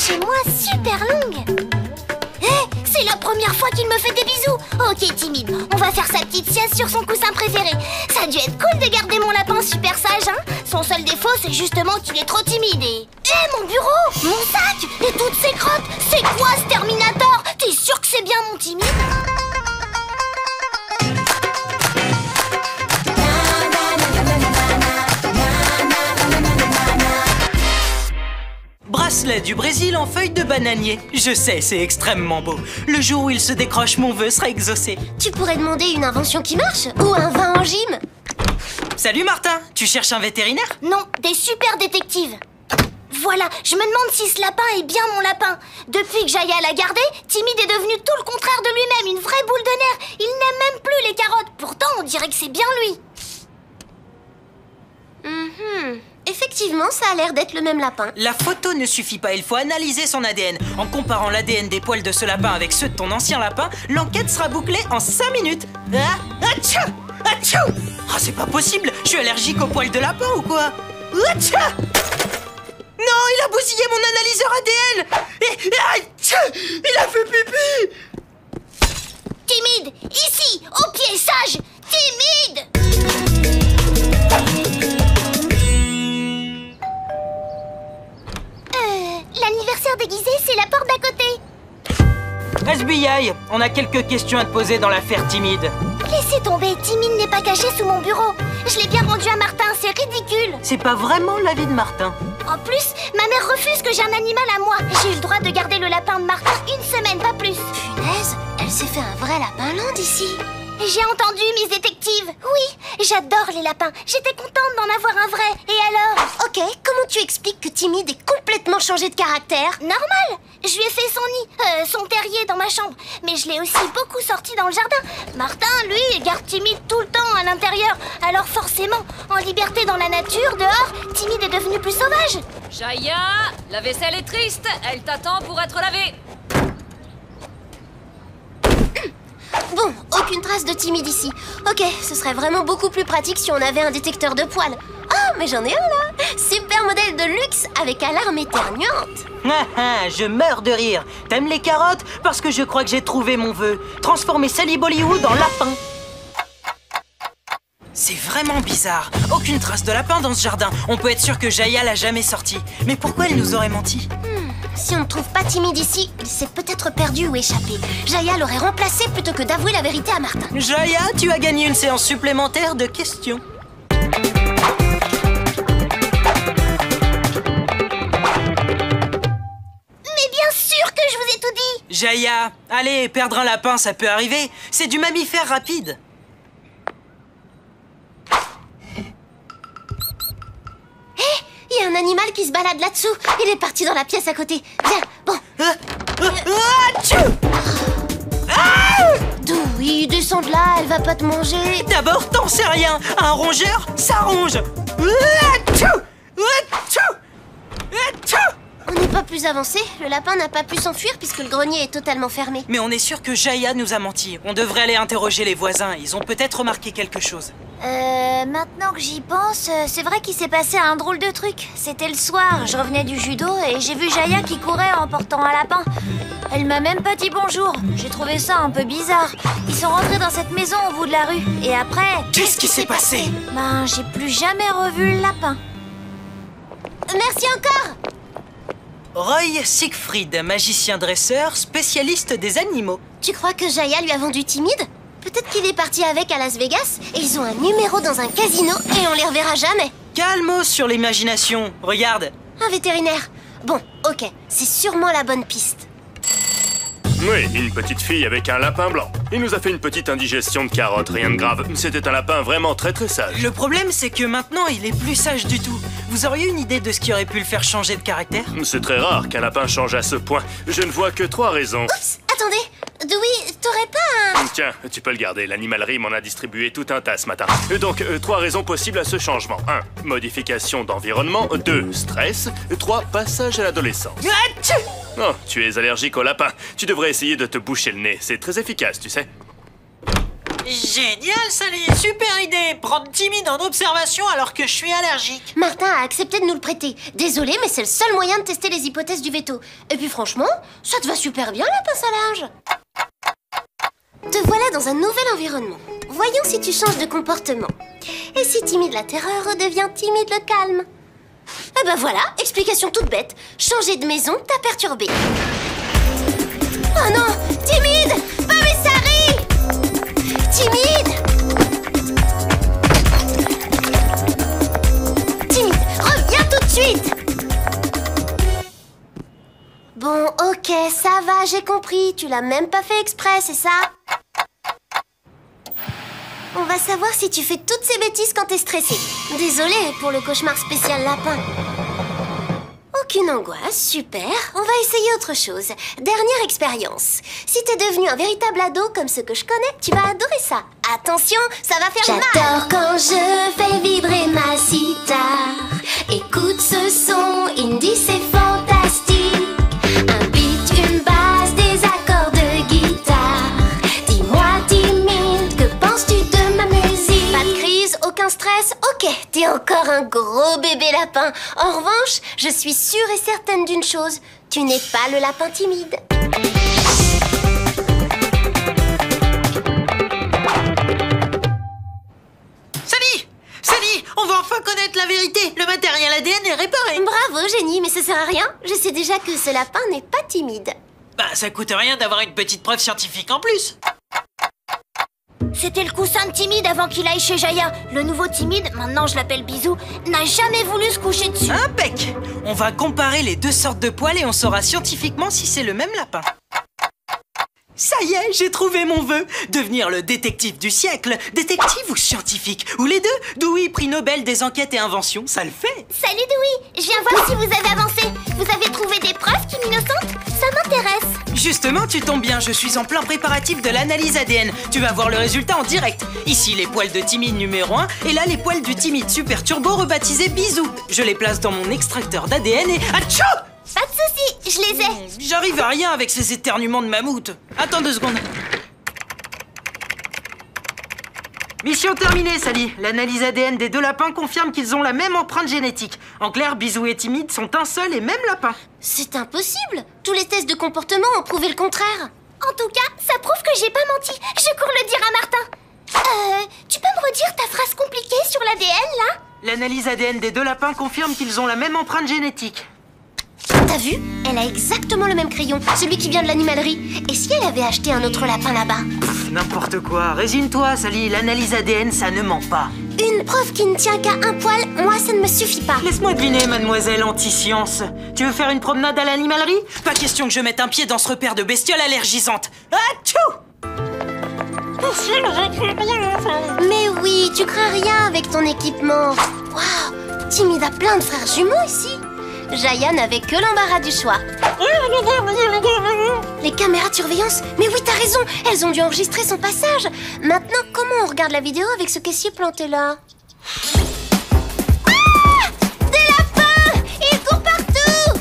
chez moi super longue. C'est la première fois qu'il me fait des bisous. Ok, timide, on va faire sa petite sieste sur son coussin préféré. Ça a dû être cool de garder mon lapin super sage, hein. Son seul défaut, c'est justement qu'il est trop timide et... mon bureau, mon sac et toutes ces crottes. C'est quoi ce Terminator? T'es sûr que c'est bien mon timide? Bracelet du Brésil en feuille de bananier. Je sais, c'est extrêmement beau. Le jour où il se décroche, mon vœu sera exaucé. Tu pourrais demander une invention qui marche? Ou un vin en gym? Salut Martin, tu cherches un vétérinaire? Non, des super détectives. Voilà, je me demande si ce lapin est bien mon lapin. Depuis que Jaya l'a gardé, Timide est devenu tout le contraire de lui-même, une vraie boule de nerfs. Il n'aime même plus les carottes. Pourtant, on dirait que c'est bien lui. Effectivement, ça a l'air d'être le même lapin. La photo ne suffit pas, il faut analyser son ADN. En comparant l'ADN des poils de ce lapin avec ceux de ton ancien lapin, l'enquête sera bouclée en 5 minutes. Atchou! Atchou! Oh, c'est pas possible, je suis allergique aux poils de lapin ou quoi? Atchou! Non, il a bousillé mon analyseur ADN! Il a fait pipi! Timide, ici, au pied sage! Timide! L'anniversaire déguisé, c'est la porte d'à côté. FBI, on a quelques questions à te poser dans l'affaire Timide. Laissez tomber, Timide n'est pas caché sous mon bureau. Je l'ai bien rendu à Martin, c'est ridicule. C'est pas vraiment l'avis de Martin. En plus, ma mère refuse que j'ai un animal à moi. J'ai eu le droit de garder le lapin de Martin une semaine, pas plus. Punaise, elle s'est fait un vrai lapin land ici. J'ai entendu, Miss Détective. Oui, j'adore les lapins. J'étais contente d'en avoir un vrai. Et alors? Ok, comment tu expliques que Timide ait complètement changé de caractère? Normal. Je lui ai fait son nid, son terrier dans ma chambre. Mais je l'ai aussi beaucoup sorti dans le jardin. Martin, lui, garde Timide tout le temps à l'intérieur. Alors forcément, en liberté dans la nature, dehors, Timide est devenu plus sauvage. Jaya, la vaisselle est triste. Elle t'attend pour être lavée. Bon, aucune trace de Timide ici. Ok, ce serait vraiment beaucoup plus pratique si on avait un détecteur de poils. Oh, mais j'en ai un là! Super modèle de luxe avec alarme éternuante. Je meurs de rire. T'aimes les carottes? Parce que je crois que j'ai trouvé mon vœu. Transformer Sally Bollywood en lapin. C'est vraiment bizarre. Aucune trace de lapin dans ce jardin. On peut être sûr que Jaya l'a jamais sorti. Mais pourquoi elle nous aurait menti? Si on ne trouve pas Timide ici, il s'est peut-être perdu ou échappé. Jaya l'aurait remplacé plutôt que d'avouer la vérité à Martin. Jaya, tu as gagné une séance supplémentaire de questions. Mais bien sûr que je vous ai tout dit. Jaya, allez, perdre un lapin, ça peut arriver. C'est du mammifère rapide. Il y a un animal qui se balade là-dessous. Il est parti dans la pièce à côté. Viens, bon. D'où il descend de là, elle va pas te manger. D'abord, t'en sais rien. Un rongeur, ça ronge. On n'est pas plus avancé. Le lapin n'a pas pu s'enfuir puisque le grenier est totalement fermé. Mais on est sûr que Jaya nous a menti. On devrait aller interroger les voisins. Ils ont peut-être remarqué quelque chose. Maintenant que j'y pense, c'est vrai qu'il s'est passé un drôle de truc. C'était le soir, je revenais du judo et j'ai vu Jaya qui courait en portant un lapin. Elle m'a même pas dit bonjour. J'ai trouvé ça un peu bizarre. Ils sont rentrés dans cette maison au bout de la rue. Et après... Qu'est-ce qui s'est passé? Ben, j'ai plus jamais revu le lapin. Merci encore! Roy Siegfried, magicien dresseur, spécialiste des animaux. Tu crois que Jaya lui a vendu Timide? Peut-être qu'il est parti avec à Las Vegas et ils ont un numéro dans un casino et on les reverra jamais. Calmos sur l'imagination. Regarde. Un vétérinaire. Bon, ok, c'est sûrement la bonne piste. Oui, une petite fille avec un lapin blanc. Il nous a fait une petite indigestion de carottes, rien de grave. C'était un lapin vraiment très sage. Le problème, c'est que maintenant, il est plus sage du tout. Vous auriez une idée de ce qui aurait pu le faire changer de caractère? C'est très rare qu'un lapin change à ce point. Je ne vois que 3 raisons. Oups, attendez. Dewey, t'aurais pas un... Tiens, tu peux le garder. L'animalerie m'en a distribué tout un tas ce matin. Donc, 3 raisons possibles à ce changement. 1. Modification d'environnement. 2. Stress. 3. Passage à l'adolescence. Oh, tu es allergique au lapin. Tu devrais essayer de te boucher le nez. C'est très efficace, tu sais. Génial, Sally! Super idée! Prendre Timide en observation alors que je suis allergique. Martin a accepté de nous le prêter. Désolé, mais c'est le seul moyen de tester les hypothèses du veto. Et puis franchement, ça te va super bien la pince à linge. Te voilà dans un nouvel environnement. Voyons si tu changes de comportement. Et si Timide la terreur redevient Timide le calme? Eh ben voilà, explication toute bête. Changer de maison t'a perturbé. Oh non! Timide! Babessari! Timide! Timide, reviens tout de suite! Bon, ok, ça va, j'ai compris. Tu l'as même pas fait exprès, c'est ça? On va savoir si tu fais toutes ces bêtises quand t'es stressé. Désolée pour le cauchemar spécial lapin. Aucune angoisse, super. On va essayer autre chose. Dernière expérience. Si t'es devenu un véritable ado comme ceux que je connais, tu vas adorer ça. Attention, ça va faire mal. J'adore quand je fais vibrer ma sitar. Écoute ce son, indie, c'est fantastique. Un beat, une basse, des accords de guitare. Dis-moi, Timide, que penses-tu de ma musique? Pas de crise, aucun stress. Ok, t'es encore un gros bébé lapin. En revanche, je suis sûre et certaine d'une chose. Tu n'es pas le lapin timide. Sally, on va enfin connaître la vérité. Le matériel ADN est réparé. Bravo, génie, mais ça sert à rien. Je sais déjà que ce lapin n'est pas timide. Bah, ça coûte rien d'avoir une petite preuve scientifique en plus. C'était le coussin de Timide avant qu'il aille chez Jaya. Le nouveau Timide, maintenant je l'appelle Bisou, n'a jamais voulu se coucher dessus. Impec! On va comparer les deux sortes de poils et on saura scientifiquement si c'est le même lapin. Ça y est, j'ai trouvé mon vœu. Devenir le détective du siècle. Détective ou scientifique? Ou les deux? Dewey, prix Nobel des enquêtes et inventions, ça le fait. Salut Dewey, je viens voir si vous avez avancé. Vous avez trouvé des preuves, Kim Innocente? Ça m'intéresse. Justement, tu tombes bien, je suis en plein préparatif de l'analyse ADN. Tu vas voir le résultat en direct. Ici, les poils de Timide numéro 1 et là, les poils du Timide Super Turbo rebaptisé Bisou. Je les place dans mon extracteur d'ADN et... Atchou! Pas de soucis, je les ai. J'arrive à rien avec ces éternuements de mammouth. Attends 2 secondes. Mission terminée, Sally. L'analyse ADN des deux lapins confirme qu'ils ont la même empreinte génétique. En clair, Bisou et Timide sont un seul et même lapin. C'est impossible. Tous les tests de comportement ont prouvé le contraire. En tout cas, ça prouve que j'ai pas menti. Je cours le dire à Martin. Tu peux me redire ta phrase compliquée sur l'ADN, là? L'analyse ADN des deux lapins confirme qu'ils ont la même empreinte génétique. T'as vu? Elle a exactement le même crayon, celui qui vient de l'animalerie. Et si elle avait acheté un autre lapin là-bas? N'importe quoi. Résigne-toi, Sally. L'analyse ADN, ça ne ment pas. Une preuve qui ne tient qu'à un poil, moi ça ne me suffit pas. Laisse-moi deviner, mademoiselle anti-science. Tu veux faire une promenade à l'animalerie? Pas question que je mette un pied dans ce repère de bestioles allergisantes. Atchou! Mais oui, tu crains rien avec ton équipement. Waouh, Timide a plein de frères jumeaux ici. Jaya n'avait que l'embarras du choix. Les caméras de surveillance? Mais oui, t'as raison, elles ont dû enregistrer son passage. Maintenant, comment on regarde la vidéo avec ce caissier planté là? Ah! Des lapins! Ils courent partout!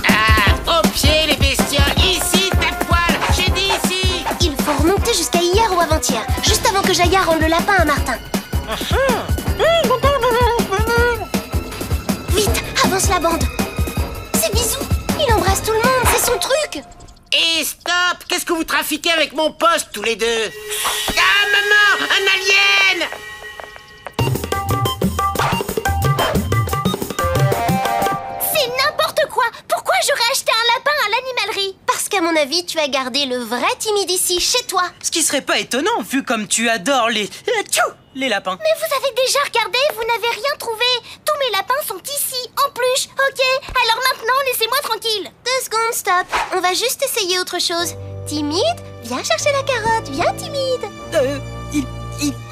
Ah, au pied les bestioles! Ici, ta poêle! J'ai dit ici! Il faut remonter jusqu'à hier ou avant-hier, juste avant que Jaya rende le lapin à Martin. Vite, avance la bande. C'est Bisou, il embrasse tout le monde, c'est son truc. Et stop! Qu'est-ce que vous trafiquez avec mon poste, tous les deux? Ah, maman! Un alien! C'est n'importe quoi. Pourquoi j'aurais acheté un lapin à l'animalerie? Parce qu'à mon avis, tu as gardé le vrai Timide ici, chez toi. Ce qui serait pas étonnant, vu comme tu adores les... Atchou! Les lapins. Mais vous avez déjà regardé, vous n'avez rien trouvé. Tous mes lapins sont ici, en peluche. Ok, alors maintenant, laissez-moi tranquille. 2 secondes, stop. On va juste essayer autre chose. Timide, viens chercher la carotte. Viens, Timide.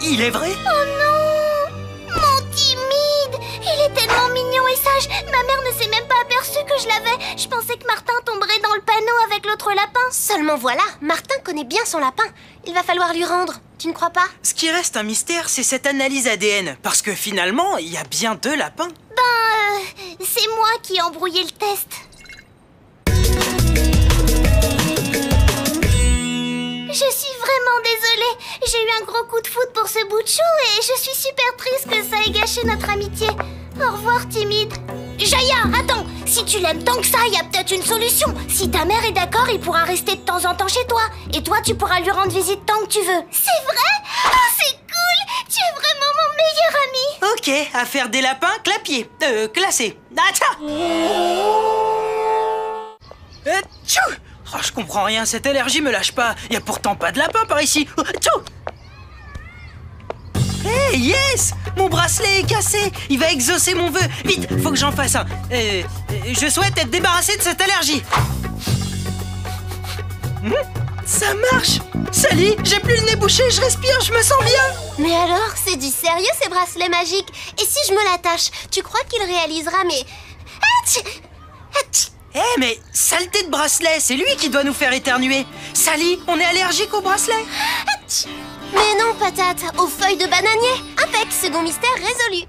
Il est vrai? Oh non! Mon Timide! Il est tellement mignon et sage. Ma mère ne s'est même pas aperçue que je l'avais. Je pensais que Martin tomberait dans le panneau avec l'autre lapin. Seulement voilà, Martin connaît bien son lapin. Il va falloir lui rendre. Tu ne crois pas? Ce qui reste un mystère, c'est cette analyse ADN. Parce que finalement, il y a bien 2 lapins. C'est moi qui ai embrouillé le test. Je suis vraiment désolée. J'ai un gros coup de foudre pour ce bout de chou et je suis super triste que ça ait gâché notre amitié. Au revoir, timide. Jaya, attends. Si tu l'aimes tant que ça, il y a peut-être une solution. Si ta mère est d'accord, il pourra rester de temps en temps chez toi. Et toi, tu pourras lui rendre visite tant que tu veux. C'est vrai? Oh, c'est cool. Tu es vraiment mon meilleur ami. Ok, à faire des lapins clapiers. Classés. Acha! Tchou! Oh, je comprends rien, cette allergie me lâche pas. Y a pourtant pas de lapin par ici. Tchou! Hey, yes! Mon bracelet est cassé. Il va exaucer mon vœu. Vite, faut que j'en fasse un. Je souhaite être débarrassé de cette allergie. Ça marche! Sally, j'ai plus le nez bouché, je respire, je me sens bien. Mais alors, c'est du sérieux ces bracelets magiques? Et si je me l'attache, tu crois qu'il réalisera mes... Atch! Atch! Eh mais saleté de bracelet, c'est lui qui doit nous faire éternuer. Sally, on est allergique au bracelet. Atch! Mais non, patate, aux feuilles de bananier. Impec, second mystère résolu.